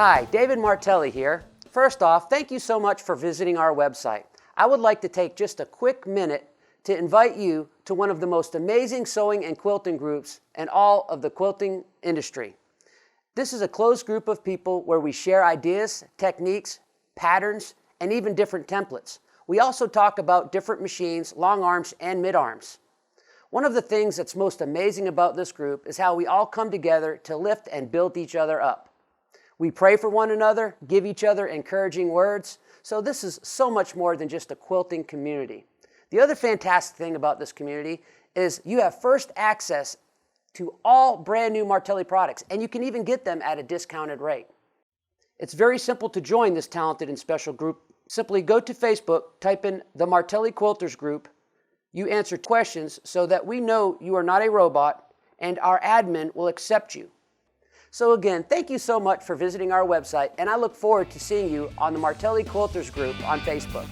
Hi, David Martelli here. First off, thank you so much for visiting our website. I would like to take just a quick minute to invite you to one of the most amazing sewing and quilting groups in all of the quilting industry. This is a closed group of people where we share ideas, techniques, patterns, and even different templates. We also talk about different machines, long arms and mid arms. One of the things that's most amazing about this group is how we all come together to lift and build each other up. We pray for one another, give each other encouraging words, so this is so much more than just a quilting community. The other fantastic thing about this community is you have first access to all brand new Martelli products, and you can even get them at a discounted rate. It's very simple to join this talented and special group. Simply go to Facebook, type in the Martelli Quilters group. You answer questions so that we know you are not a robot, and our admin will accept you. So again, thank you so much for visiting our website, and I look forward to seeing you on the Martelli Quilters group on Facebook.